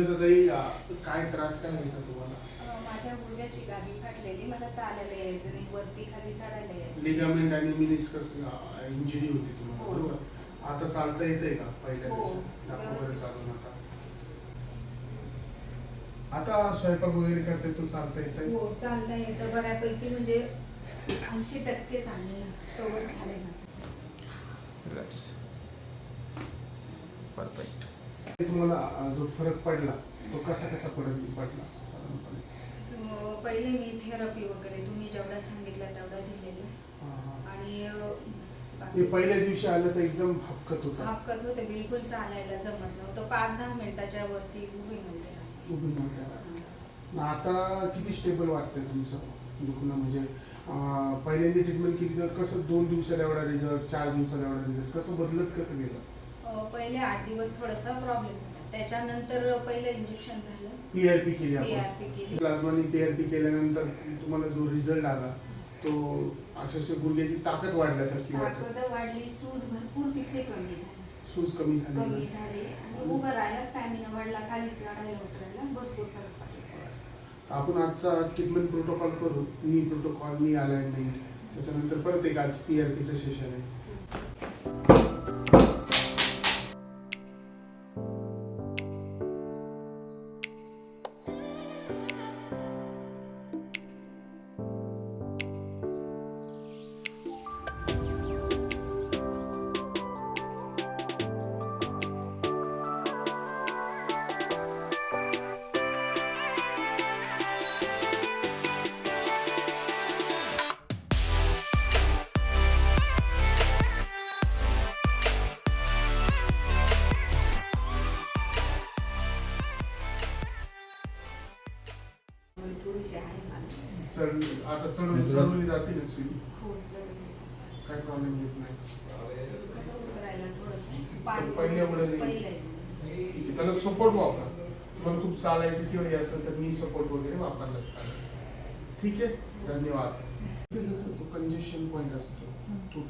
सुजाताताई, काय त्रास काय व्हायचा तुम्हाला? माझ्या गुडघ्याची गादी फाटलेली, मला चालायला यायचं नाही, वरती खाली चढायला यायचं. लिगामेंट आणि मेनिस्कस इंजुरी होती तुम्हाला, हो. बरोबर? आता चालता येतंय का पहिल्या हो, दिवशी? दाखवा बरं व्यवस्थित. चालून आता. आता स्वयंपाक वगैरे करते तू, चालता येतंय? हो, चालता येतं बऱ्यापैकी, म्हणजे 80% चांगलं कव्हर झालंय माझं. रिलॅक्स. परफेक्ट. तुम्हाला जो फरक पडला तो कसा पडला साधारणपणे? पहिले मी थेरपी वगैरे तुम्ही जेवढा सांगितलं तेवढा दिलेलं, आणि मी पहिल्या दिवशी आलं तर एकदम हपकत होता. हापकत होते, बिलकुल चालायला जमत नव्हतं. 5-10 मिनिटाच्या वरती उभी नव्हते राहत. उभी नव्हत्या. आता किती स्टेबल वाटतंय तुमचं दुखणं? म्हणजे पहिल्यांदा ट्रीटमेंट केली तर कसं 2 दिवसाला एवढा रिझल्ट, 4 दिवसाला एवढा रिझल्ट, कसं बदलत कसं गेलं? पहिले 8 दिवस थोडासा प्रॉब्लेम होता, त्याच्यानंतर पहिलं इंजेक्शन झालं, PRP केली आपण. PRP केली. प्लाझ्मानी PRP केल्यानंतर तुम्हाला जो रिझल्ट आला तो अक्षरशः गुडघ्याची ताकद वाढल्यासारखी वाटते. ताकद वाढली, सूज भरपूर तिथे कमी झाली. सूज कमी झाली. आणि उभं राहायला स्टॅमिना वाढला, खाली चढायला उतरायला भरपूर फरक पडला. आपण आजचा ट्रीटमेंट प्रोटोकॉल करू. नी प्रोटोकॉल, नी अलाइनमेंट, त्याच्यानंतर परत एक आज PRPचं सेशन आहे. थोडीशी आहे मला. आता चढवली जाते ना स्विंग? हो, चढली. काय प्रॉब्लेम येत नाही. उतरायला थोडंसं पण पहिल्यामुळे नाही. पहिलं ठीक आहे, त्याला सपोर्ट वापरा. तुम्हाला खूप चालायचं किंवा हे असेल तर मी सपोर्ट वगैरे वापरला चालेल. ठीक आहे, धन्यवाद. कंजेशन पॉईंट असतो तो